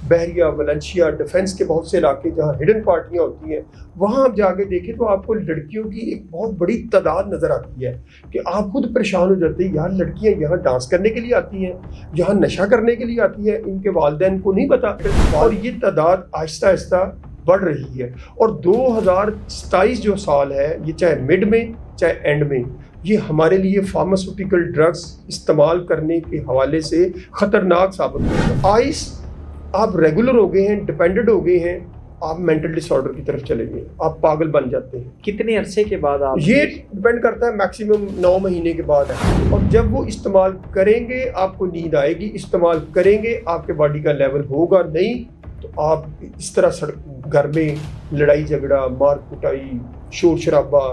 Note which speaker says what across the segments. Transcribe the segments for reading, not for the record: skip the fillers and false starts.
Speaker 1: بحریہ، Valencia, defence کے بہت سے علاقے جہاں ہڈن پارٹیاں ہوتی ہیں، وہاں آپ جا کے دیکھیں تو آپ کو لڑکیوں کی ایک بہت بڑی تعداد نظر آتی ہے کہ آپ خود پریشان ہو جاتے ہیں، یار لڑکیاں یہاں ڈانس کرنے کے لیے آتی ہیں، یہاں نشہ کرنے کے لیے آتی ہیں، ان کے والدین کو نہیں پتا، اور یہ تعداد آہستہ آہستہ بڑھ رہی ہے۔ اور 2027 جو سال ہے، یہ چاہے مڈ میں چاہے اینڈ میں، یہ ہمارے لیے فارماسیوٹیکل ڈرگس استعمال کرنے کے حوالے سے خطرناک ثابت ہوگا۔ آئس آپ ریگولر ہو گئے ہیں، ڈیپینڈنٹ ہو گئے ہیں، آپ مینٹل ڈس آرڈر کی طرف چلے گئے، آپ پاگل بن جاتے ہیں۔
Speaker 2: کتنے عرصے کے بعد آپ؟
Speaker 1: یہ ڈیپینڈ کرتا ہے، میکسیمم 9 مہینے کے بعد ہے، اور جب وہ استعمال کریں گے آپ کو نیند آئے گی، استعمال کریں گے آپ کے باڈی کا لیول ہوگا نہیں تو آپ اس طرح گھر میں لڑائی جھگڑا، مار کٹائی، شور شرابہ،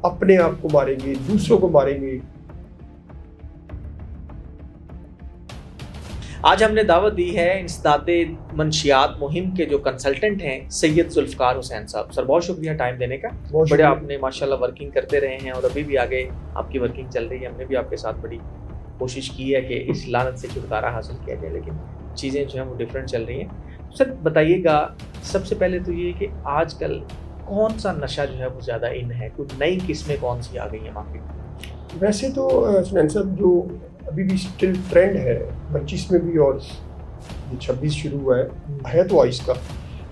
Speaker 1: اپنے آپ کو ماریں گے، دوسروں کو ماریں گے۔
Speaker 2: آج ہم نے دعوت دی ہے انسداد منشیات مہم کے جو کنسلٹنٹ ہیں سید ذوالفقار حسین صاحب۔ سر بہت شکریہ ٹائم دینے کا، بڑے آپ نے ماشاءاللہ ورکنگ کرتے رہے ہیں اور ابھی بھی آگے آپ کی ورکنگ چل رہی ہے۔ ہم نے بھی آپ کے ساتھ بڑی کوشش کی ہے کہ اس لعنت سے چھٹکارا حاصل کیا جائے، لیکن چیزیں جو ہیں وہ ڈفرینٹ چل رہی ہیں۔ سر بتائیے گا سب سے پہلے تو یہ کہ آج کل کون سا نشہ جو ہے وہ زیادہ ان ہے، کچھ نئی قسمیں کون سی آ گئی ہیں مارکیٹ میں؟
Speaker 1: ویسے تو سنین صاحب جو ابھی بھی اسٹل ٹرینڈ ہے 25 میں بھی اور یہ 26 شروع ہوا ہے تو آئس کا،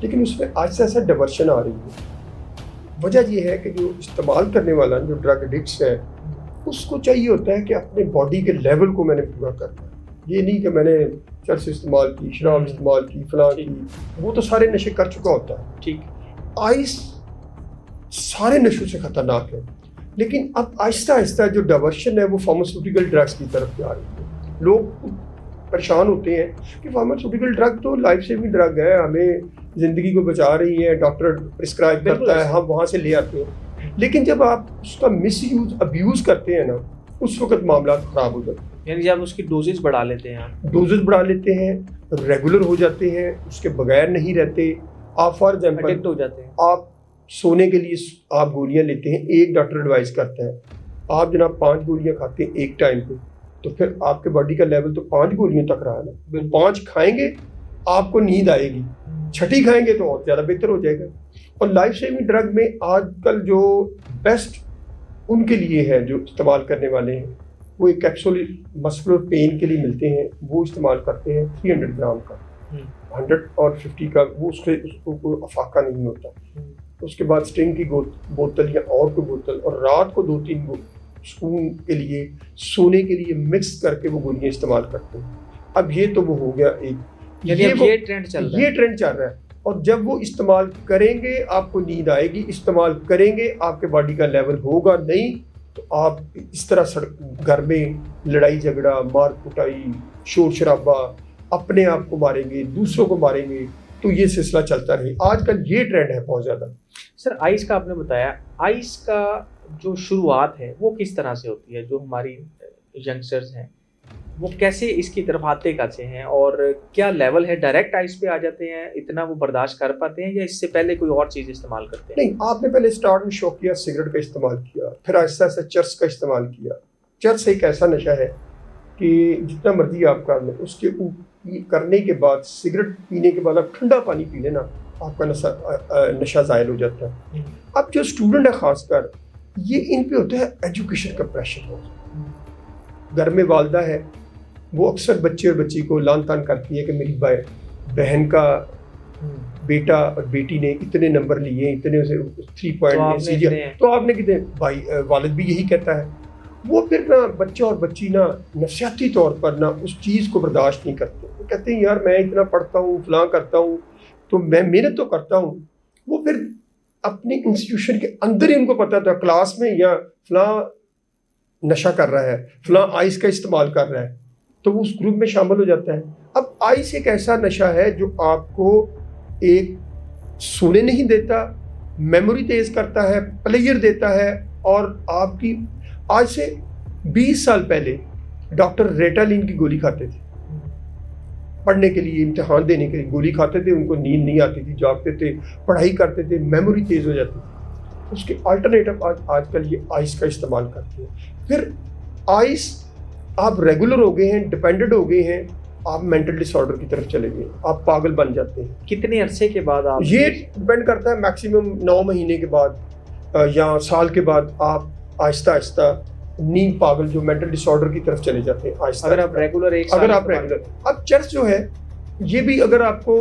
Speaker 1: لیکن اس میں آج سے ایسا ڈیورشن آ رہی ہے۔ وجہ یہ ہے کہ جو استعمال کرنے والا جو ڈرگ ایڈکٹس ہے اس کو چاہیے ہوتا ہے کہ اپنے باڈی کے لیول کو میں نے پورا کرنا ہے، یہ نہیں کہ میں نے چرس استعمال کی، شراب استعمال کی، فلاں کی، وہ تو سارے نشے کر چکا ہوتا ہے۔
Speaker 2: ٹھیک،
Speaker 1: آئس سارے نشوں سے خطرناک ہے، لیکن اب آہستہ آہستہ جو ڈائیورشن ہے وہ فارماسیوٹیکل ڈرگس کی طرف جا رہی ہے۔ لوگ پریشان ہوتے ہیں کہ فارماسیوٹیکل ڈرگ تو لائف سیونگ ڈرگ ہے، ہمیں زندگی کو بچا رہی ہے، ڈاکٹر پرسکرائب کرتا ہے، ہم وہاں سے لے آتے ہیں، لیکن جب آپ اس کا مس یوز ابیوز کرتے ہیں نا، اس وقت معاملات خراب ہو جاتے ہیں۔
Speaker 2: یعنی جب اس کی ڈوزز بڑھا لیتے ہیں،
Speaker 1: ڈوزز بڑھا لیتے ہیں، ریگولر ہو جاتے ہیں، اس کے بغیر نہیں رہتے۔ آپ فار ایگزامپل
Speaker 2: ایڈکٹ ہو جاتے ہیں۔
Speaker 1: آپ سونے کے لیے آپ گولیاں لیتے ہیں، ایک ڈاکٹر ایڈوائز کرتا ہے، آپ جناب 5 گولیاں کھاتے ہیں ایک ٹائم پہ، تو پھر آپ کے باڈی کا لیول تو 5 گولیوں تک رہا نا، 5 کھائیں گے آپ کو نیند آئے گی، 6ٹھی کھائیں گے تو اور زیادہ بہتر ہو جائے گا۔ اور لائف سیونگ ڈرگ میں آج کل جو بیسٹ ان کے لیے ہے جو استعمال کرنے والے ہیں، وہ ایک کیپسول مسکولر پین کے لیے ملتے ہیں، وہ استعمال کرتے ہیں 300 گرام کا، 100 اور 50 کا، وہ اس کو کوئی افاقہ نہیں ہوتا۔ اس کے بعد اسٹنگ کی بوتل یا اور کوئی بوتل، اور رات کو 2-3 سکون کے لیے، سونے کے لیے مکس کر کے وہ گولیاں استعمال کرتے ہیں۔ اب یہ تو وہ ہو گیا ایک،
Speaker 2: یہ ٹرینڈ چل
Speaker 1: رہا ہے، اور جب وہ استعمال کریں گے آپ کو نیند آئے گی، استعمال کریں گے آپ کے باڈی کا لیول ہوگا نہیں تو آپ اس طرح گھر میں لڑائی جھگڑا، مار کٹائی، شور شرابہ، اپنے آپ کو ماریں گے، دوسروں کو ماریں گے، تو یہ سلسلہ چلتا رہے۔ آج کل یہ ٹرینڈ ہے بہت زیادہ۔
Speaker 2: سر آئس کا آپ نے بتایا، آئس کا جو شروعات ہے وہ کس طرح سے ہوتی ہے؟ جو ہماری ینگسٹرز ہیں وہ کیسے اس کی طرف آتے کیسے ہیں، اور کیا لیول ہے؟ ڈائریکٹ آئس پہ آ جاتے ہیں، اتنا وہ برداشت کر پاتے ہیں، یا اس سے پہلے کوئی اور چیز استعمال کرتے ہیں؟
Speaker 1: نہیں، آپ نے پہلے سٹارٹ میں شوق کیا سگریٹ کا استعمال کیا، پھر آہستہ آہستہ چرس کا استعمال کیا۔ چرس ایک ایسا نشہ ہے کہ جتنا مرضی آپ کر لیں، اس کے کرنے کے بعد، سگریٹ پینے کے بعد آپ ٹھنڈا پانی پی لیں نا، آپ کا نشہ زائل ہو جاتا ہے۔ اب جو اسٹوڈنٹ ہے خاص کر، یہ ان پہ ہوتا ہے ایجوکیشن کا پریشر، گھر میں والدہ ہے، وہ اکثر بچے اور بچی کو لان تان کرتی ہے کہ میری بہن کا بیٹا اور بیٹی نے اتنے نمبر لیے، اتنے 3 پوائنٹ، تو آپ نے کہتے ہیں بھائی والد بھی یہی کہتا ہے۔ وہ پھر نا بچہ اور بچی نا نفسیاتی طور پر نا اس چیز کو برداشت نہیں کرتے، وہ کہتے ہیں یار میں اتنا پڑھتا ہوں، فلاں کرتا ہوں، تو میں محنت تو کرتا ہوں۔ وہ پھر اپنی انسٹیٹیوشن کے اندر ہی ان کو پتا تھا کلاس میں یا فلاں نشہ کر رہا ہے، فلاں آئس کا استعمال کر رہا ہے، تو وہ اس گروپ میں شامل ہو جاتا ہے۔ اب آئس ایک ایسا نشہ ہے جو آپ کو ایک سونے نہیں دیتا، میموری تیز کرتا ہے، پلیئر دیتا ہے، اور آپ کی آج سے 20 سال پہلے ڈاکٹر ریٹالین کی گولی کھاتے تھے، پڑھنے کے لیے، امتحان دینے کے لیے گولی کھاتے تھے، ان کو نیند نہیں آتی تھی، جاگتے تھے، پڑھائی کرتے تھے، میموری تیز ہو جاتی تھی۔ اس کے الٹرنیٹو آج کل یہ آئس کا استعمال کرتے ہیں۔ پھر آئس آپ ریگولر ہو گئے ہیں، ڈیپینڈنٹ ہو گئے ہیں، آپ مینٹل ڈس آرڈر کی طرف چلے گئے, آپ پاگل بن جاتے ہیں.
Speaker 2: کتنے عرصے کے بعد آپ
Speaker 1: یہ ڈپینڈ کرتا ہے, میکسیمم 9 مہینے کے بعد یا سال کے بعد آپ آہستہ آہستہ نیم پاگل جو مینٹل ڈس آرڈر کی طرف چلے جاتے ہیں. آہستہ
Speaker 2: اگر آپ ریگولر
Speaker 1: اب چرس جو ہے یہ بھی اگر آپ کو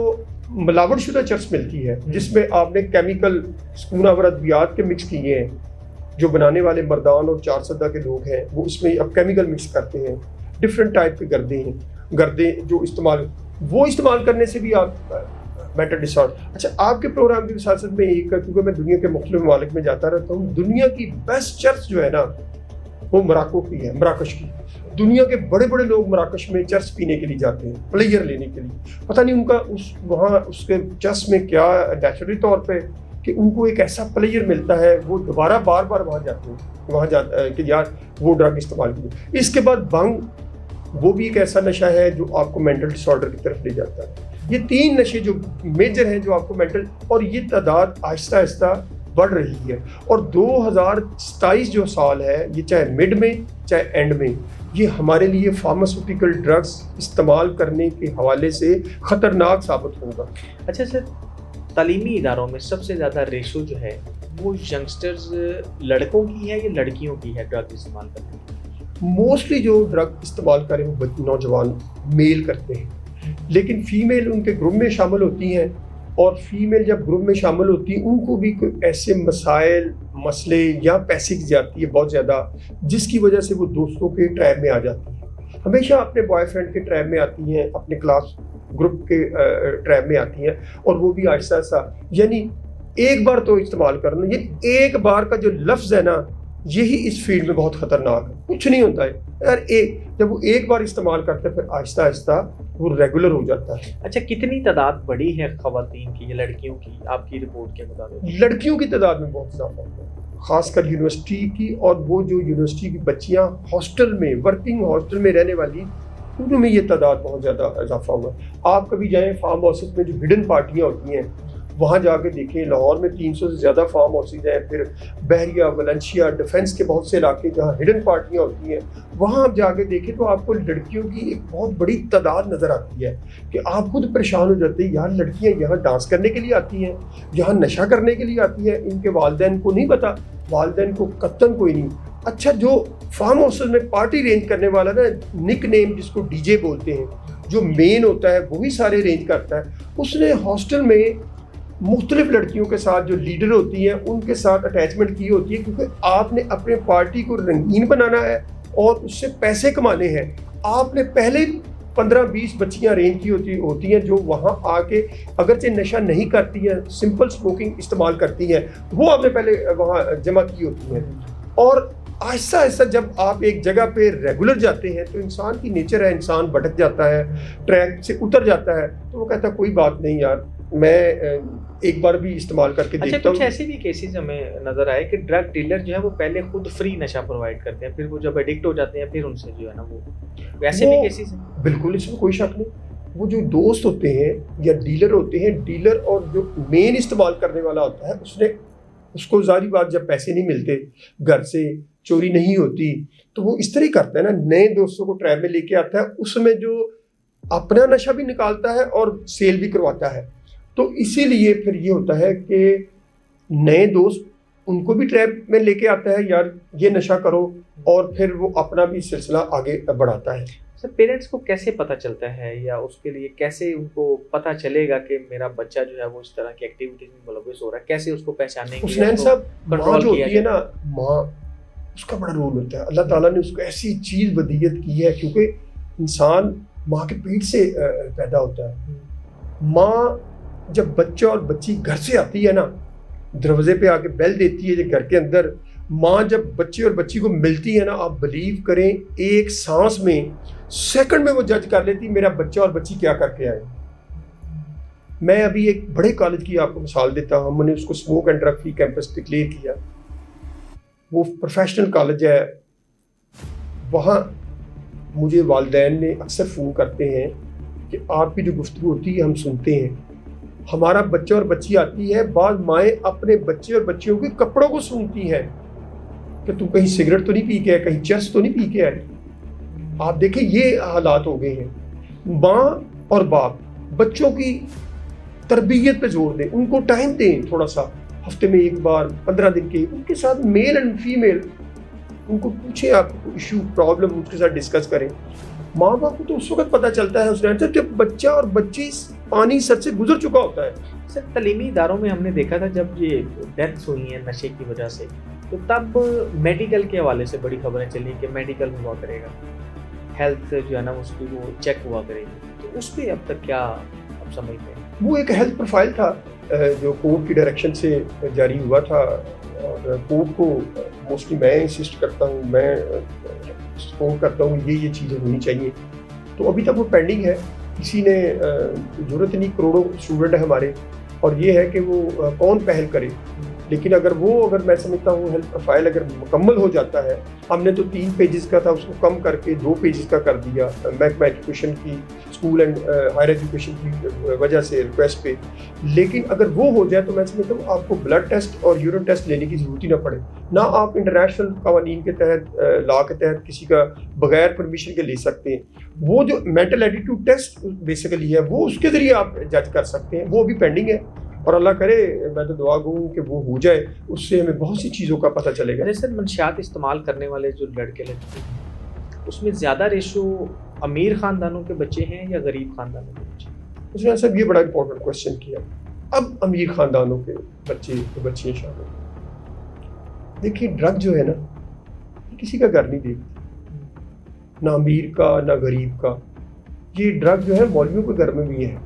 Speaker 1: ملاوٹ شدہ چرس ملتی ہے جس میں آپ نے کیمیکل سکوناور ادویات کے مکس کیے ہیں, جو بنانے والے مردان اور 4 سدہ کے لوگ ہیں وہ اس میں اب کیمیکل مکس کرتے ہیں, ڈفرینٹ ٹائپ کے گردے جو استعمال کرنے سے بھی آپ مینٹل ڈس آرڈر. اچھا, آپ کے پروگرام کی ساتھ میں ایک, کیونکہ میں دنیا کے مختلف ممالک میں جاتا رہتا ہوں, دنیا کی بیسٹ چرچ جو ہے نا وہ مراکو کی ہے, مراکش کی. دنیا کے بڑے بڑے لوگ مراکش میں چرچ پینے کے لیے جاتے ہیں, پلیئر لینے کے لیے. پتہ نہیں ان کا وہاں اس کے چرچ میں کیا نیچرلی طور پہ کہ ان کو ایک ایسا پلیئر ملتا ہے, وہ دوبارہ بار بار وہاں جاتے ہیں, وہاں جاتا ہے کہ یار وہ ڈرگ استعمال کیجیے. اس کے بعد بھنگ, وہ بھی ایک ایسا نشہ ہے جو آپ کو مینٹل ڈس آرڈر کی طرف لے جاتا ہے. یہ 3 نشے جو میجر ہیں جو آپ کو مینٹل, اور یہ تعداد آہستہ آہستہ بڑھ رہی ہے. اور 2027 جو سال ہے, یہ چاہے مڈ میں چاہے اینڈ میں, یہ ہمارے لیے فارماسیوٹیکل ڈرگس استعمال کرنے کے حوالے سے خطرناک ثابت ہوگا.
Speaker 2: اچھا سر, تعلیمی اداروں میں سب سے زیادہ ریشو جو ہے وہ ینگسٹرز لڑکوں کی ہے یا لڑکیوں کی ہے ڈرگ استعمال کرنے کی؟
Speaker 1: موسٹلی جو ڈرگ استعمال کریں وہ نوجوان میل کرتے ہیں, لیکن فیمیل ان کے گروپ میں شامل ہوتی ہیں, اور فیمیل جب گروپ میں شامل ہوتی ہیں ان کو بھی کوئی ایسے مسئلے یا پیسے کی جاتی ہے بہت زیادہ, جس کی وجہ سے وہ دوستوں کے ٹریپ میں آ جاتی ہیں, ہمیشہ اپنے بوائے فرینڈ کے ٹریپ میں آتی ہیں, اپنے کلاس گروپ کے ٹریپ میں آتی ہیں, اور وہ بھی آہستہ آہستہ, یعنی ایک بار تو استعمال کرنا, یہ ایک بار کا جو لفظ ہے نا یہی اس فیلڈ میں بہت خطرناک ہے. کچھ نہیں ہوتا ہے یار, جب وہ ایک بار استعمال کرتے ہیں پھر آہستہ آہستہ وہ ریگولر ہو جاتا ہے.
Speaker 2: اچھا, کتنی تعداد بڑی ہے خواتین کی یا لڑکیوں کی آپ کی رپورٹ کے مطابق؟
Speaker 1: لڑکیوں کی تعداد میں بہت اضافہ ہوا ہے, خاص کر یونیورسٹی کی, اور وہ جو یونیورسٹی کی بچیاں ہاسٹل میں, ورکنگ ہاسٹل میں رہنے والی, ان میں یہ تعداد بہت زیادہ اضافہ ہوا. آپ کبھی جائیں فارم ہاؤسز میں جو ہڈن پارٹیاں ہوتی ہیں, وہاں جا کے دیکھیں, لاہور میں 300 سے زیادہ فارم ہاؤسز ہیں, پھر بحریہ, ولنشیا, ڈیفنس کے بہت سے علاقے جہاں ہڈن پارٹیاں ہوتی ہیں, وہاں آپ جا کے دیکھیں تو آپ کو لڑکیوں کی ایک بہت بڑی تعداد نظر آتی ہے کہ آپ خود پریشان ہو جاتے ہیں, یار لڑکیاں یہاں ڈانس کرنے کے لیے آتی ہیں, یہاں نشہ کرنے کے لیے آتی ہیں, ان کے والدین کو نہیں پتا, والدین کو قطعاً کوئی نہیں. اچھا, جو فارم ہاؤسز میں پارٹی ارینج کرنے والا نا, نک نیم جس کو ڈی جے بولتے ہیں, جو مین ہوتا ہے وہی سارے ارینج کرتا ہے, اس نے ہاسٹل میں مختلف لڑکیوں کے ساتھ جو لیڈر ہوتی ہیں ان کے ساتھ اٹیچمنٹ کی ہوتی ہے, کیونکہ آپ نے اپنے پارٹی کو رنگین بنانا ہے اور اس سے پیسے کمانے ہیں. آپ نے پہلے 15-20 بچیاں ارینج کی ہوتی ہیں جو وہاں آ کے اگرچہ نشہ نہیں کرتی ہیں, سمپل اسموکنگ استعمال کرتی ہیں, وہ آپ نے پہلے وہاں جمع کی ہوتی ہیں. اور آہستہ آہستہ جب آپ ایک جگہ پہ ریگولر جاتے ہیں تو انسان کی نیچر ہے, انسان بھٹک جاتا ہے, ٹریک سے اتر جاتا ہے, تو وہ کہتا ہے کوئی بات نہیں یار, میں ایک بار بھی استعمال کر کے دیکھتا ہوں.
Speaker 2: اچھا, کچھ ایسے بھی کیسز ہمیں نظر آئے کہ ڈرگ ڈیلر جو ہے وہ پہلے خود فری نشہ پرووائڈ کرتے ہیں, پھر وہ جب ایڈکٹ ہو جاتے ہیں پھر ان سے جو ہے نا وہ ویسے بھی کیسز ہیں.
Speaker 1: بالکل, اس میں کوئی شک نہیں. وہ جو دوست ہوتے ہیں یا ڈیلر ہوتے ہیں, ڈیلر اور جو مین استعمال کرنے والا ہوتا ہے, اس کو ظاہری بات جب پیسے نہیں ملتے, گھر سے چوری نہیں ہوتی, تو وہ اس طرح ہی کرتا ہے نا, نئے دوستوں کو ٹریپ میں لے کے آتا ہے, اس میں جو اپنا نشہ بھی نکالتا ہے اور سیل بھی کرواتا ہے. تو اسی لیے پھر یہ ہوتا ہے کہ نئے دوست ان کو بھی ٹریپ میں لے کے آتا ہے, یار یہ نشہ کرو, اور پھر وہ اپنا بھی سلسلہ آگے بڑھاتا ہے.
Speaker 2: سر, پیرنٹس کو کیسے پتہ چلتا ہے یا اس کے لیے کیسے ان کو پتہ چلے گا کہ میرا بچہ جو ہے وہ اس طرح کی ایکٹیویٹیز میں ملوث ہو رہا ہے, کیسے اس کو پہچاننے کے لیے؟
Speaker 1: حسنین صاحب, ماں جو ہوتی ہے نا, ماں, اس کا بڑا رول ہوتا ہے. اللہ تعالیٰ نے اس کو ایسی چیز ودیت کی ہے, کیونکہ انسان ماں کے پیٹ سے پیدا ہوتا ہے. ماں جب بچہ اور بچی گھر سے آتی ہے نا, دروازے پہ آ کے بیل دیتی ہے گھر کے اندر, ماں جب بچے اور بچی کو ملتی ہے نا, آپ بلیو کریں ایک سانس میں, سیکنڈ میں وہ جج کر لیتی میرا بچہ اور بچی کیا کر کے آئے. میں ابھی ایک بڑے کالج کی آپ کو مثال دیتا ہوں, ہم نے اس کو smoke and drug free campus declare کیا. وہ پروفیشنل کالج ہے, وہاں مجھے والدین نے اکثر فون کرتے ہیں کہ آپ کی جو گفتگو ہوتی ہے ہم سنتے ہیں, ہمارا بچہ اور بچی آتی ہے, بعض مائیں اپنے بچے اور بچیوں کے کپڑوں کو سونگتی ہیں کہ تم کہیں سگریٹ تو نہیں پی کے آئے, کہیں چرس تو نہیں پی کے آئے. آپ دیکھیں یہ حالات ہو گئے ہیں. ماں اور باپ بچوں کی تربیت پہ زور دیں, ان کو ٹائم دیں تھوڑا سا, ہفتے میں ایک بار 15 دن کے, ان کے ساتھ میل اینڈ فیمیل ان کو پوچھیں, آپ کو ایشو پرابلم ان کے ساتھ ڈسکس کریں. ماں باپ کو تو اس وقت پتہ چلتا ہے حسنین صاحب جب بچہ اور بچی پانی سر سے گزر چکا ہوتا ہے.
Speaker 2: سر تعلیمی اداروں میں ہم نے دیکھا تھا جب یہ ڈیتھس ہوئی ہیں نشے کی وجہ سے, تو تب میڈیکل کے حوالے سے بڑی خبریں چلی کہ میڈیکل ہوا کرے گا, ہیلتھ جو ہے نا اس کی وہ چیک ہوا کرے گی, تو اس پہ اب تک کیا آپ سمجھتے ہیں؟
Speaker 1: وہ ایک ہیلتھ پروفائل تھا جو کورٹ کی ڈائریکشن سے جاری ہوا تھا, اور کورٹ کو موسٹلی میں انسسٹ کرتا ہوں, میں سپورٹ کرتا ہوں یہ چیزیں ہونی چاہیے. تو ابھی تک وہ پینڈنگ ہے, کسی نے ضرورت نہیں, کروڑوں اسٹوڈنٹ ہیں ہمارے, اور یہ ہے کہ وہ کون پہل کرے. لیکن اگر میں سمجھتا ہوں ہیلتھ پروفائل اگر مکمل ہو جاتا ہے, ہم نے تو 3 پیجز کا تھا اس کو کم کر کے 2 پیجز کا کر دیا محکمہ ایجوکیشن کی, اسکول اینڈ ہائر ایجوکیشن کی وجہ سے ریکویسٹ پہ. لیکن اگر وہ ہو جائے تو میں سمجھتا ہوں آپ کو بلڈ ٹیسٹ اور یورین ٹیسٹ لینے کی ضرورت ہی نہ پڑے, نہ آپ انٹرنیشنل قوانین کے تحت لا کے تحت کسی کا بغیر پرمیشن کے لے سکتے ہیں. وہ جو مینٹل ایٹیٹیوڈ ٹیسٹ بیسیکلی ہے وہ اس کے ذریعے آپ جج کر سکتے ہیں, وہ بھی پینڈنگ ہے, اور اللہ کرے میں تو دعا گوں کہ وہ ہو جائے, اس سے ہمیں بہت سی چیزوں کا پتہ چلے گا.
Speaker 2: سر منشیات استعمال کرنے والے جو لڑکے لڑکی ہیں اس میں زیادہ ریشو امیر خاندانوں کے بچے ہیں یا غریب خاندانوں کے بچے؟
Speaker 1: اس میں صاحب یہ بڑا امپورٹنٹ کوشچن کیا. اب امیر خاندانوں کے بچے شامل. دیکھیے ڈرگ جو ہے نا کسی کا گھر نہیں دیکھتی, نہ امیر کا نہ غریب کا. یہ ڈرگ جو ہے مولویوں کے گھر میں بھی ہے,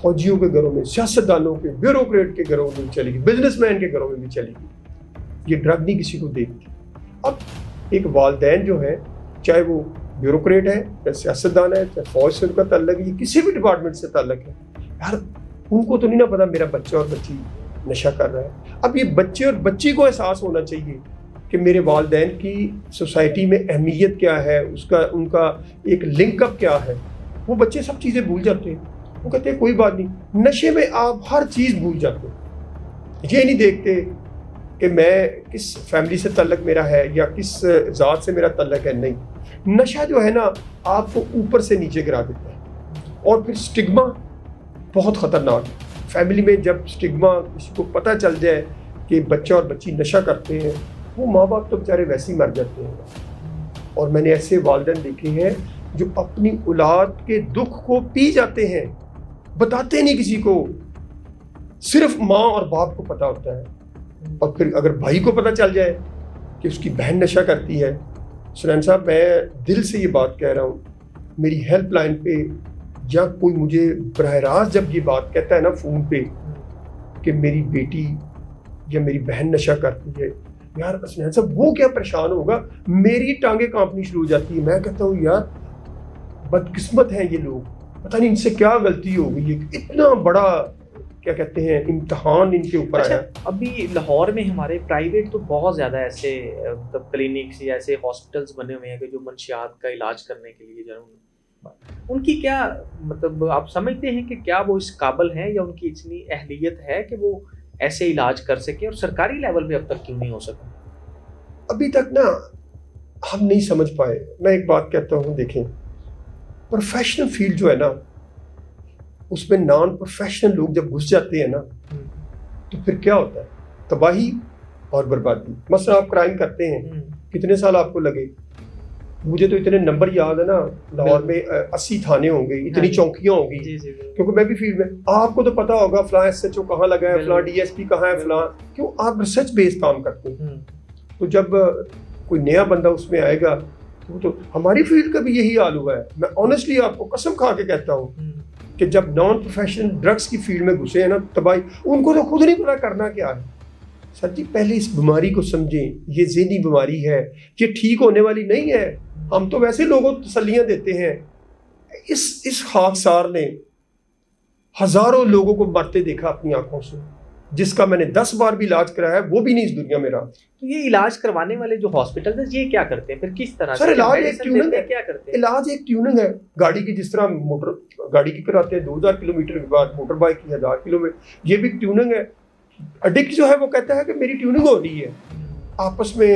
Speaker 1: فوجیوں کے گھروں میں, سیاستدانوں کے, بیوروکریٹ کے گھروں میں بھی چلے گی, بزنس مین کے گھروں میں بھی چلے گی. یہ ڈرگ نہیں کسی کو دیکھتی. اب ایک والدین جو ہے, چاہے وہ بیوروکریٹ ہے, چاہے سیاستدان ہے, چاہے فوج سے ان کا تعلق ہے, کسی بھی ڈپارٹمنٹ سے تعلق ہے, یار ان کو تو نہیں نا پتا میرا بچہ اور بچی نشہ کر رہا ہے. اب یہ بچے اور بچی کو احساس ہونا چاہیے کہ میرے والدین کی سوسائٹی میں اہمیت کیا ہے, ان کا ایک لنک اپ کیا ہے. وہ بچے سب چیزیں بھول جاتے ہیں, وہ کہتے ہیں کوئی بات نہیں. نشے میں آپ ہر چیز بھول جاتے ہیں, یہ نہیں دیکھتے کہ میں کس فیملی سے تعلق میرا ہے یا کس ذات سے میرا تعلق ہے. نہیں, نشہ جو ہے نا آپ کو اوپر سے نیچے گرا دیتا ہے. اور پھر سٹگما بہت خطرناک ہے. فیملی میں جب سٹگما کسی کو پتہ چل جائے کہ بچہ اور بچی نشہ کرتے ہیں, وہ ماں باپ تو بیچارے ویسے ہی مر جاتے ہیں. اور میں نے ایسے والدین دیکھے ہیں جو اپنی اولاد کے دکھ کو پی جاتے ہیں, بتاتے نہیں کسی کو, صرف ماں اور باپ کو پتہ ہوتا ہے. اور پھر اگر بھائی کو پتہ چل جائے کہ اس کی بہن نشہ کرتی ہے, سنین صاحب میں دل سے یہ بات کہہ رہا ہوں, میری ہیلپ لائن پہ یا کوئی مجھے براہ راست جب یہ بات کہتا ہے نا فون پہ کہ میری بیٹی یا میری بہن نشہ کرتی ہے, یار سنین صاحب وہ کیا پریشان ہوگا, میری ٹانگیں کانپنی شروع ہو جاتی ہے. میں کہتا ہوں یار بدقسمت ہیں یہ لوگ, پتہ نہیں ان سے کیا غلطی ہو گئی ہے, اتنا بڑا کیا کہتے ہیں امتحان ان کے اوپر آیا.
Speaker 2: ابھی لاہور میں ہمارے پرائیویٹ تو بہت زیادہ ایسے کلینکس یا ایسے ہاسپٹلس بنے ہوئے ہیں کہ جو منشیات کا علاج کرنے کے لیے ان کی کیا مطلب آپ سمجھتے ہیں کہ کیا وہ اس قابل ہیں یا ان کی اتنی اہلیت ہے کہ وہ ایسے علاج کر سکیں, اور سرکاری لیول پہ اب تک کیوں نہیں ہو سکا؟
Speaker 1: ابھی تک نا ہم نہیں سمجھ پائے. میں ایک بات کہتا ہوں, دیکھیں پروفیشنل فیلڈ جو ہے نا اس میں نان پروفیشنل لوگ جب گھس جاتے ہیں نا تو پھر کیا ہوتا ہے, تباہی اور بربادی. مثلا آپ کرائم کرتے ہیں, کتنے سال آپ کو لگے, مجھے تو اتنے نمبر یاد ہے نا, لاہور میں 80 تھانے ہوں گے, اتنی چوکیاں ہوں گی, کیونکہ میں بھی فیلڈ میں, آپ کو تو پتا ہوگا فلاں ایس ایچ او کہاں لگا ہے, فلاں ڈی ایس پی کہاں ہے, فلاں, کیوں آپ ریسرچ بیس کام کرتے ہیں. تو جب کوئی نیا بندہ اس میں آئے گا تو ہماری فیلڈ کا بھی یہی حال ہوا ہے. میں آنیسٹلی آپ کو قسم کھا کے کہتا ہوں کہ جب نان پروفیشنل ڈرگس کی فیلڈ میں گھسے ہیں نا تباہی, ان کو تو خود نہیں پتا کرنا کیا ہے. سر جی پہلے اس بیماری کو سمجھیں, یہ ذہنی بیماری ہے, یہ ٹھیک ہونے والی نہیں ہے. ہم تو ویسے لوگوں کو تسلیاں دیتے ہیں. اس خاکسار نے ہزاروں لوگوں کو مرتے دیکھا اپنی آنکھوں سے, جس کا میں نے 10 بار بھی علاج کرایا ہے, وہ بھی نہیں اس دنیا میں رہا.
Speaker 2: تو یہ علاج کروانے والے جو ہاسپٹل ہیں یہ کیا کرتے ہیں پھر, کس طرح
Speaker 1: سر علاج ایک ٹیوننگ ہے,
Speaker 2: کیا کرتے ہیں؟
Speaker 1: علاج ایک ٹیوننگ ہے گاڑی کی, جس طرح موٹر گاڑی کی کراتے ہیں 2000 کلومیٹر کے بعد, موٹر بائک کی 1000 کلومیٹر, یہ بھی ٹیوننگ ہے. اڈکٹ جو ہے وہ کہتا ہے کہ میری ٹیوننگ ہو رہی ہے, آپس میں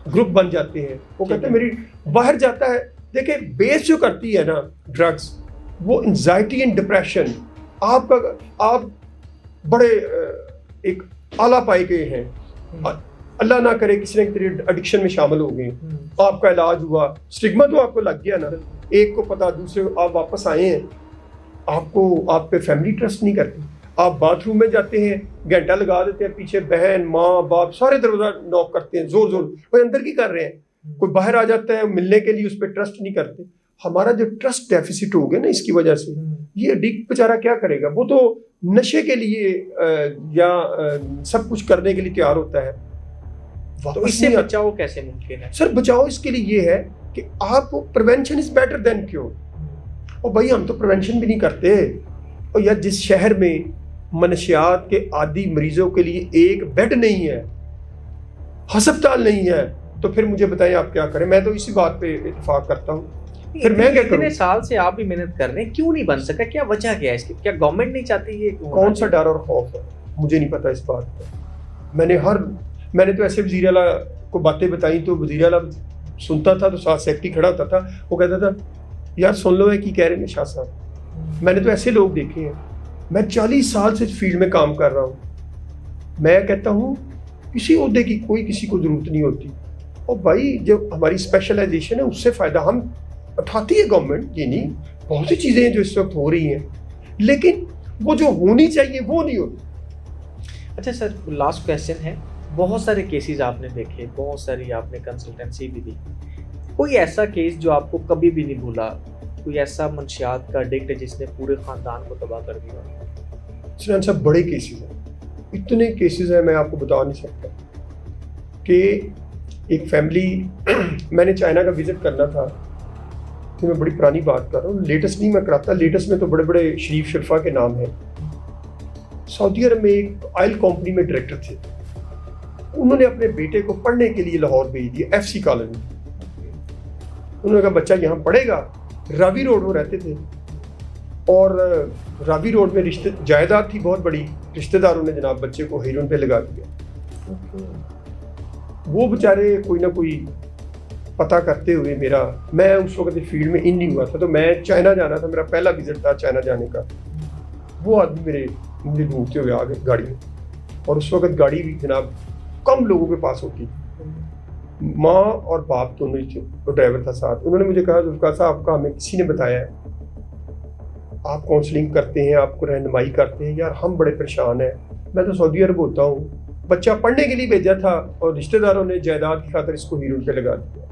Speaker 1: گروپ بن جاتے ہیں, وہ کہتے ہیں میری, باہر جاتا ہے. دیکھیں بیس جو کرتی ہے نا ڈرگس, وہ انزائٹی اینڈ ڈپریشن آپ بڑے ایک اعلیٰ پائے گئے ہیں, اللہ نہ کرے کسی نہ کسی ایڈکشن میں شامل ہو گئے, آپ کا علاج ہوا, اسٹگما تو آپ کو لگ گیا نا, ایک کو پتا دوسرے کو, آپ واپس آئے ہیں, آپ پہ فیملی ٹرسٹ نہیں کرتی, آپ باتھ روم میں جاتے ہیں گھنٹہ لگا دیتے ہیں, پیچھے بہن ماں باپ سارے دروازہ نوک کرتے ہیں زور وہ اندر کی کر رہے ہیں, کوئی باہر آ جاتا ہے ملنے کے لیے, اس پہ ٹرسٹ نہیں کرتے. ہمارا جو ٹرسٹ ڈیفیسٹ ہو گیا نا اس کی وجہ سے, یہ ایڈکٹ بیچارہ کیا کرے گا, وہ تو نشے کے لیے یا سب کچھ کرنے کے لیے تیار ہوتا ہے.
Speaker 2: تو اس سے بچاؤ کیسے ممکن ہے
Speaker 1: سر؟ بچاؤ اس کے لیے یہ ہے کہ آپ prevention is better than cure. اور بھائی ہم تو پریونشن بھی نہیں کرتے, اور یا جس شہر میں منشیات کے عادی مریضوں کے لیے ایک بیڈ نہیں ہے, ہسپتال نہیں ہے, تو پھر مجھے بتائیں آپ کیا کریں. میں تو اسی بات پہ اتفاق کرتا ہوں. پھر میں کیا کروں؟
Speaker 2: اتنے سال سے آپ بھی محنت کر رہے ہیں, کیوں نہیں بن سکا؟ کیا وجہ کیا ہے اس کی؟ کیا گورنمنٹ نہیں چاہتی یہ؟
Speaker 1: کون سا ڈر اور خوف ہے, مجھے نہیں پتا اس بات کا. میں نے تو ایسے وزیر اعلیٰ کو باتیں بتائیں تو وزیر اعلیٰ سنتا تھا تو ساتھ سیکرٹری کھڑا ہوتا تھا, وہ کہتا تھا یار سن لو ہے کی کہہ رہے ہیں شاہ صاحب. میں نے تو ایسے لوگ دیکھے ہیں, میں 40 سال سے فیلڈ میں کام کر رہا ہوں. میں کہتا ہوں کسی عہدے کی کوئی کسی کو ضرورت نہیں ہوتی, اور بھائی جب ہماری اسپیشلائزیشن ہے اس سے فائدہ ہم اٹھاتی ہے گورنمنٹ, یہ نہیں, بہت سی چیزیں ہیں جو اس وقت ہو رہی ہیں, لیکن وہ جو ہونی چاہیے وہ نہیں ہوتی.
Speaker 2: اچھا سر, لاسٹ کویسچن ہے, بہت سارے کیسز آپ نے دیکھے, بہت ساری آپ نے کنسلٹنسی بھی دی, کوئی ایسا کیس جو آپ کو کبھی بھی نہیں بھولا, کوئی ایسا منشیات کا ایڈکٹ ہے جس نے پورے خاندان کو تباہ کر دیا؟
Speaker 1: سنان صاحب بڑے کیسز ہیں, اتنے کیسز ہیں میں آپ کو بتا نہیں سکتا. کہ ایک فیملی میں نے چائنا کا وزٹ کرنا تھا, کہ میں بڑی پرانی بات کر رہا ہوں, لیٹسٹ نہیں میں کراتا, لیٹسٹ میں تو بڑے بڑے شریف شرفا کے نام ہیں. سعودی عرب میں ایک آئل کمپنی میں ڈائریکٹر تھے, انہوں نے اپنے بیٹے کو پڑھنے کے لیے لاہور بھیج دیا, ایف سی کالج میں. انہوں نے کہا بچہ یہاں پڑھے گا. راوی روڈ وہ رہتے تھے, اور راوی روڈ میں جائیداد تھی بہت بڑی, رشتہ داروں نے جناب بچے کو ہیرون پہ لگا دیا. وہ بیچارے کوئی نہ کوئی پتہ کرتے ہوئے میں اس وقت فیلڈ میں ان نہیں ہوا تھا, تو میں چائنا جانا تھا, میرا پہلا وزٹ تھا چائنا جانے کا. وہ آدمی مجھے ڈھونڈتے ہوئے آ گئے گاڑی میں, اور اس وقت گاڑی بھی جناب کم لوگوں کے پاس ہوتی تھی, ماں اور باپ دونوں ہی تھے, وہ ڈرائیور تھا ساتھ. انہوں نے مجھے کہا ذوالفقار صاحب آپ کا ہمیں کسی نے بتایا ہے, آپ کاؤنسلنگ کرتے ہیں, آپ کو رہنمائی کرتے ہیں, یار ہم بڑے پریشان ہیں. میں تو سعودی عرب ہوتا ہوں, بچہ پڑھنے کے لیے بھیجا تھا, اور رشتہ داروں نے جائیداد کی خاطر اس کو ہیرون پہ لگا دیا.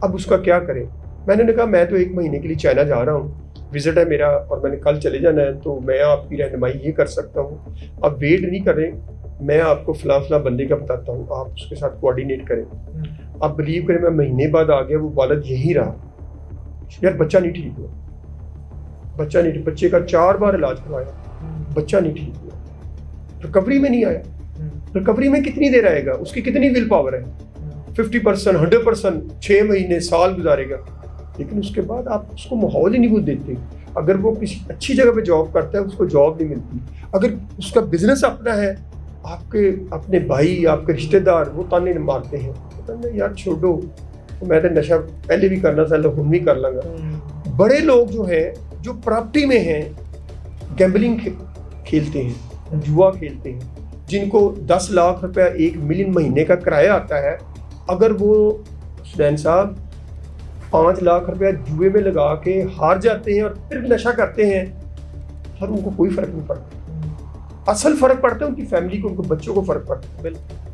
Speaker 1: اب اس کا کیا کریں؟ میں نے کہا میں تو 1 مہینے کے لیے چائنا جا رہا ہوں, وزٹ ہے میرا, اور میں نے کل چلے جانا ہے, تو میں آپ کی رہنمائی یہ کر سکتا ہوں, اب ویٹ نہیں کریں, میں آپ کو فلاں بندے کا بتاتا ہوں, آپ اس کے ساتھ کوآرڈینیٹ کریں. آپ بلیو کریں, میں مہینے بعد آ گیا, وہ والد یہی رہا. یار بچہ نہیں ٹھیک ہوا, بچے کا 4 بار علاج کروایا, بچہ نہیں ٹھیک ہوا, ریکوری میں نہیں آیا. ریکوری میں کتنی دیر آئے گا, اس کی کتنی ول پاور ہے؟ 50%, 100%, 6 مہینے, سال گزارے گا. لیکن اس کے بعد آپ اس کو ماحول ہی نہیں وہ دیتے. اگر وہ کسی اچھی جگہ پہ جاب کرتا ہے, اس کو جاب نہیں ملتی. اگر اس کا بزنس اپنا ہے, آپ کے اپنے بھائی, آپ کے رشتہ دار وہ تانے مارتے ہیں, یار چھوڑو, میں تو نشہ پہلے بھی کرنا تھا, ہم بھی کر لوں گا. بڑے لوگ جو ہیں, جو پراپرٹی میں ہیں, گیمبلنگ کھیلتے ہیں, جوا کھیلتے ہیں, جن کو 10 لاکھ روپیہ 1 ملین مہینے کا کرایہ آتا ہے, اگر وہ سنین صاحب 5 لاکھ روپیہ جوئے میں لگا کے ہار جاتے ہیں اور پھر نشہ کرتے ہیں, سر ان کو کوئی فرق نہیں پڑتا. اصل فرق پڑتا ہے ان کی فیملی کو, ان کو بچوں کو فرق پڑتا ہے.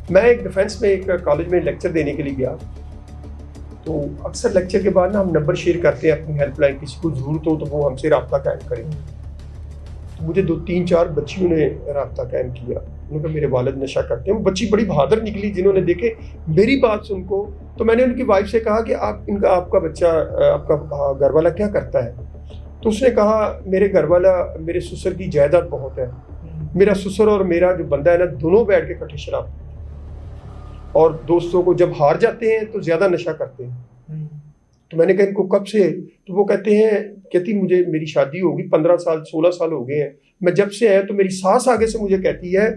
Speaker 1: میں ایک ڈیفینس میں ایک کالج میں لیکچر دینے کے لیے گیا, تو اکثر لیکچر کے بعد نا ہم نمبر شیئر کرتے ہیں اپنی ہیلپ لائن, کسی کو ضرورت ہو تو وہ ہم سے رابطہ قائم کریں. تو مجھے 2-3-4 بچیوں نے رابطہ قائم کیا, انہوں نے کہا میرے والد نشہ کرتے ہیں. وہ بچی بڑی بہادر نکلی, جنہوں نے دیکھے میری بات سن کو, تو میں نے ان کی وائف سے کہا کہ آپ کا بچہ, آپ کا گھر والا کیا کرتا ہے؟ تو اس نے کہا میرے گھر والا, میرے سسر کی جائیداد بہت ہے, میرا سسر اور میرا جو بندہ ہے نا, دونوں بیٹھ کے اکٹھے شراب, اور دوستوں کو جب ہار جاتے ہیں تو زیادہ نشہ کرتے ہیں. تو میں نے کہا ان کو کب سے؟ تو وہ کہتی مجھے میری شادی ہوگی 15 سال 16 سال ہو گئے ہیں, میں جب سے آیا تو میری ساس آگے سے مجھے کہتی ہے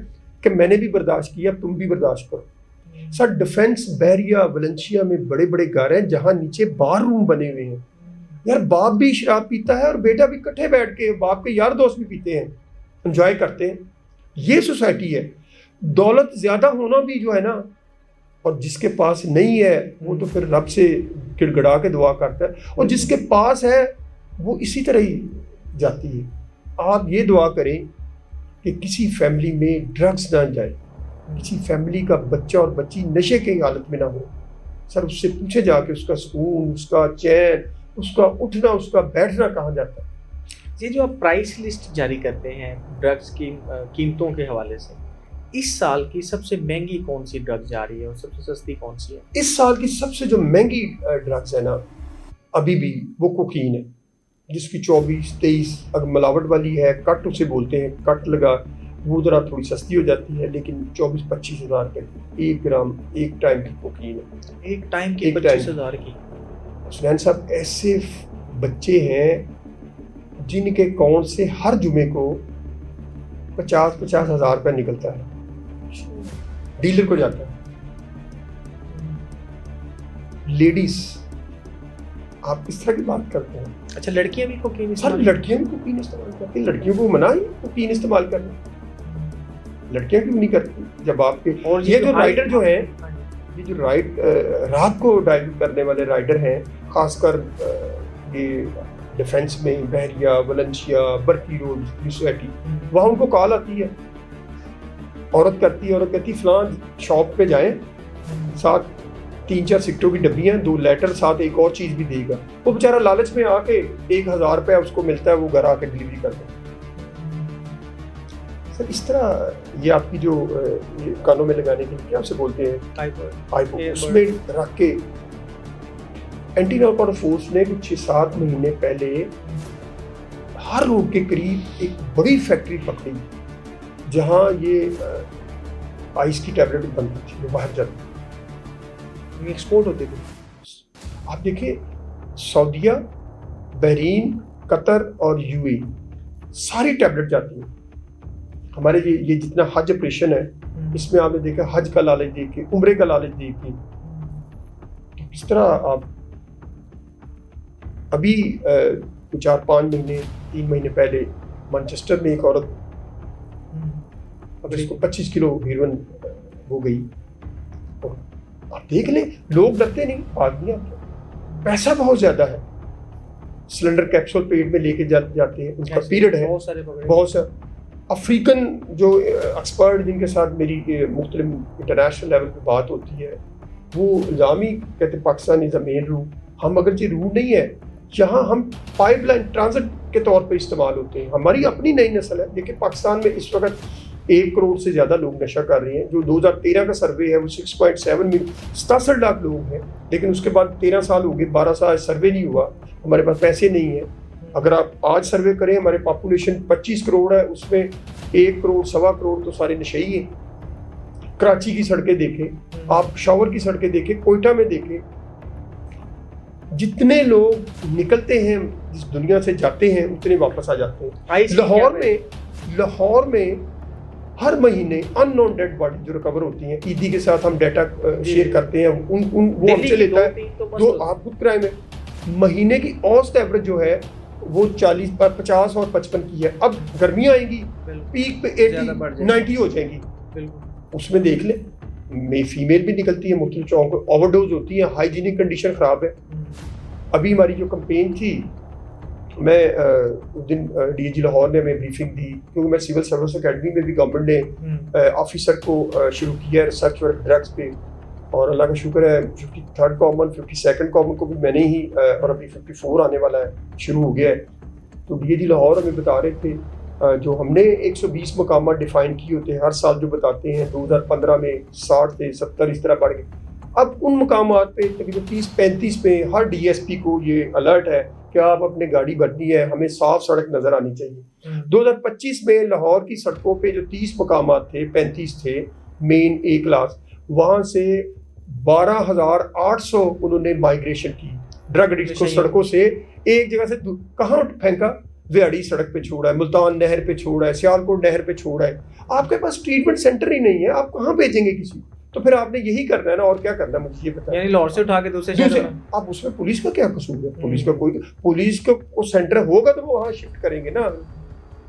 Speaker 1: کہ میں نے بھی برداشت کیا, تم بھی برداشت کرو. سر ڈیفینس بحریہ ولنشیا میں بڑے بڑے گھر ہیں جہاں نیچے بار روم بنے ہوئے ہیں, یار باپ بھی شراب پیتا ہے اور بیٹا بھی کٹھے بیٹھ کے, باپ کے یار دوست بھی پیتے ہیں, انجوائے کرتے ہیں. یہ سوسائٹی ہے. دولت زیادہ ہونا بھی جو ہے نا, اور جس کے پاس نہیں ہے وہ تو پھر رب سے گڑ گڑا کے دعا کرتا ہے, اور جس کے پاس ہے وہ اسی طرح ہی جاتی ہے. آپ یہ دعا کریں کہ کسی فیملی میں ڈرگز نہ جائے, کسی فیملی کا بچہ اور بچی نشے کی حالت میں نہ ہو. سر اس سے پوچھے جا کے اس کا سکون, اس کا چین, اس کا اٹھنا, اس کا بیٹھنا کہاں جاتا ہے.
Speaker 2: یہ جو آپ پرائس لسٹ جاری کرتے ہیں ڈرگز کی قیمتوں کے حوالے سے, اس سال کی سب سے مہنگی کون سی ڈرگ جا رہی ہے اور سب سے سستی کون سی ہے؟
Speaker 1: اس سال کی سب سے جو مہنگی ڈرگز ہے نا ابھی بھی وہ کوکین ہے, جس کی 24-23 اگر ملاوٹ والی ہے, کٹ اسے بولتے ہیں, کٹ لگا وہ ذرا تھوڑی سستی ہو جاتی ہے, لیکن 24-25 ہزار روپے 1 گرام ایک ٹائم کی کوکین ہے.
Speaker 2: ایک ٹائم کی 25,000 کی.
Speaker 1: حسنین صاحب ایسے بچے ہیں جن کے اکاؤنٹ سے ہر جمعے کو 50 ہزار روپے نکلتا ہے, ڈیلر کو جاتا ہے. لیڈیز آپ کس طرح کی بات کرتے ہیں؟
Speaker 2: اچھا لڑکیاں بھی کوکین
Speaker 1: سر لڑکیاں بھی کوکین استعمال کرتی ہیں, لڑکیوں کو منع ہے کوکین استعمال کرنا, لڑکیاں کیوں نہیں کرتی؟ جب آپ کے اور یہ جو رائڈر جو ہیں, یہ جو رات کو ڈرائیو کرنے والے رائڈر ہیں, خاص کر یہ ڈیفینس میں بحریہ, ولنشیا, برکی روڈ, سوسائٹی, وہاں ان کو کال آتی ہے, عورت کرتی ہے, عورت کہتی فلاں شاپ پہ جائیں, ساتھ 3-4 سگریٹوں کی ڈبی ہیں, 2 لیٹر, ساتھ ایک اور چیز بھی دے گا. وہ بیچارہ لالچ میں آ کے 1,000 روپے اس کو ملتا ہے, وہ گھر آ کے ڈلیوری کر دیں. سر اس طرح یہ آپ کی جو کانوں میں لگانے کے لیے کیا سے بولتے ہیں آئی اس میں رکھ کے, اینٹی نارکوٹک فورس نے کچھ 6-7 مہینے پہلے ہر روڈ کے قریب ایک بڑی فیکٹری پکڑی جہاں یہ آئس کی ٹیبلٹ بنتی تھی, وہ باہر جاتی تھی, ایکسپورٹ ہوتے تھے. آپ دیکھیں سعودیہ, بحرین, قطر اور UAE ساری ٹیبلٹ جاتی ہیں. ہمارے یہ جتنا حج آپریشن ہے اس میں آپ نے دیکھا حج کا لالچ دے کے, عمرے کا لالچ دے کے, اس طرح آپ ابھی 4-5 مہینے 3 مہینے پہلے مانچسٹر میں ایک عورت جس کو 25 کلو ہیروئن ہو گئی. آپ دیکھ لیں لوگ ڈرتے نہیں, آدمی پیسہ بہت زیادہ ہے, سلنڈر کیپسول پیٹ میں لے کے جاتے ہیں, ان کا پیریڈ ہے بہت سا. افریقن جو ایکسپرٹ جن کے ساتھ میری مختلف انٹرنیشنل لیول پہ بات ہوتی ہے وہ الزام ہی کہتے پاکستان از اے مین روٹ. ہم اگرچہ روٹ نہیں ہے, جہاں ہم پائپ لائن ٹرانزٹ کے طور پہ استعمال ہوتے ہیں. ہماری اپنی نئی نسل ہے. دیکھیں پاکستان میں اس وقت 1 کروڑ سے زیادہ لوگ نشہ کر رہے ہیں. جو 2013 کا سروے ہے وہ 6.7 ملین 67 لاکھ لوگ ہیں, لیکن اس کے بعد 13 سال ہو گئے, 12 سال سروے نہیں ہوا, ہمارے پاس پیسے نہیں ہیں. اگر آپ آج سروے کریں ہمارے پاپولیشن 25 کروڑ ہے, اس میں 1 کروڑ 1.25 کروڑ تو سارے نشئی ہیں. کراچی کی سڑکیں دیکھیں, آپ پشاور کی سڑکیں دیکھیں, کوئٹہ میں دیکھیں, جتنے لوگ نکلتے ہیں جس دنیا سے جاتے ہیں اتنے واپس آ جاتے ہیں. لاہور میں ہر مہینے ان نون ڈیڈ باڈی جو ریکور ہوتی ہیں, عیدی کے ساتھ ہم ڈیٹا شیئر کرتے ہیں, وہ ہم سے لیتا ہے. جو آپ خود کرائم ہے مہینے کی اوسط ایوریج جو ہے وہ 40 پر 50 اور 55 کی ہے. اب گرمیاں آئیں گی, پیک پہ 80-90 ہو جائیں گی. اس میں دیکھ لیں فیمیل بھی نکلتی ہے مختلف چوک, اوور ڈوز ہوتی ہے, ہائیجینک کنڈیشن خراب ہے. ابھی ہماری جو کمپین تھی, میں اس دن DG لاہور نے ہمیں بریفنگ دی, کیونکہ میں سول سروس اکیڈمی میں بھی گورنمنٹ نے آفیسر کو شروع کیا ہے ریسرچ ورک ڈرگس پہ, اور اللہ کا شکر ہے 53rd کامن 52nd کامن کو بھی میں نے ہی, اور ابھی 54 آنے والا ہے, شروع ہو گیا ہے. تو DG لاہور ہمیں بتا رہے تھے جو ہم نے 120 مقامات ڈیفائن کیے ہوتے ہیں ہر سال جو بتاتے ہیں, 2015 میں 60 تھے, 70 اس طرح بڑھ گئے. اب ان مقامات پہ تقریباً 30-35 پہ ہر DSP کو یہ الرٹ ہے کہ آپ اپنے گاڑی بھرنی ہے, ہمیں صاف سڑک نظر آنی چاہیے. 2025 میں لاہور کی سڑکوں پہ جو 30 مقامات تھے, 35 تھے مین A کلاس, وہاں سے 12,800 انہوں نے مائگریشن کی ڈرگ ایڈکٹس کو سڑکوں سے ایک جگہ سے کہاں پھینکا, ویاڑی سڑک پہ چھوڑا ہے, ملتان نہر پہ چھوڑا ہے, سیالکوٹ نہر پہ چھوڑا ہے. آپ کے پاس ٹریٹمنٹ سینٹر ہی نہیں ہے, آپ کہاں بھیجیں گے کسی کو؟ تو پھر آپ نے یہی کرنا ہے نا, اور کیا کرنا ہے مجھے یہ بتائیں.
Speaker 2: یعنی لاہور سے اٹھا کے دوسرے شہر میں
Speaker 1: اب اس میں پولیس کا کیا قصور ہے؟ پولیس کا کوئی سینٹر ہوگا تو وہ وہاں شفٹ کریں گے نا.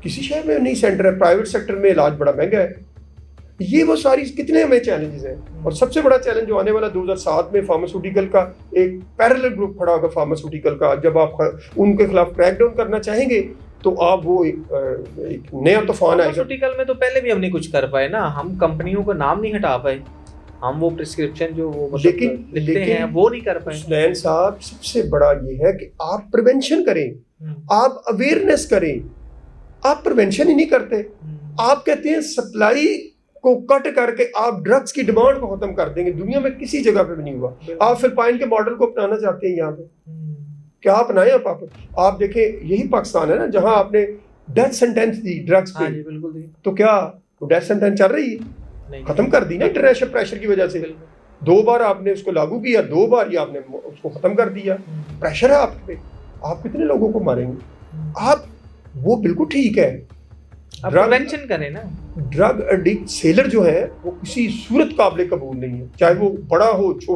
Speaker 1: کسی شہر میں نہیں سینٹر ہے, پرائیویٹ سیکٹر میں علاج بڑا مہنگا ہے. یہ وہ ساری کتنے ہمیں چیلنجز ہیں. اور سب سے بڑا چیلنج جو آنے والا 2007 میں فارماسیوٹیکل کا ایک پیرلل گروپ کھڑا ہوگا فارماسیوٹیکل کا. جب آپ ان کے خلاف کریک ڈاؤن کرنا چاہیں گے تو آپ وہ ایک نیا طوفان آئے گا.
Speaker 2: فارماسیوٹیکل میں تو پہلے بھی ہم نہیں کچھ کر پائے نا, ہم کمپنیوں کا نام نہیں ہٹا پائے, ہم وہ پرسکرپشن جو وہ لکھتے ہیں وہ نہیں کر پائے.
Speaker 1: حسنین صاحب سب سے بڑا یہ ہے کہ آپ پریونشن کریں, آپ اویئرنیس کریں. آپ پریونشن ہی نہیں کرتے. آپ کہتے ہیں سپلائی کو کٹ کر کے آپ ڈرگز کی ڈیمانڈ کو ختم کر دیں گے. دنیا میں کسی جگہ پہ بھی نہیں ہوا. آپ فلپائن کے ماڈل کو اپنانا چاہتے ہیں یہاں پہ, کیا آپ اپنائیں؟ آپ دیکھیں یہی پاکستان ہے نا جہاں آپ نے ڈیتھ سینٹینس دی ڈرگز پہ, تو کیا ڈیتھ سینٹینس چل رہی ہے؟ ختم کر دی نا انٹرنیشنل پریشر کی وجہ سے. 2 بار آپ نے اس کو لاگو کیا, 2 بار یہ آپ نے اس کو ختم کر دیا. پریشر ہے آپ پہ, آپ کتنے لوگوں کو ماریں گے؟ آپ وہ بالکل ٹھیک ہے,
Speaker 2: پریونشن کریں نا.
Speaker 1: ڈرگ ایڈکٹ سیلر جو ہے وہ کسی صورت قابل قبول نہیں ہے, چاہے وہ بڑا ہو چھوٹا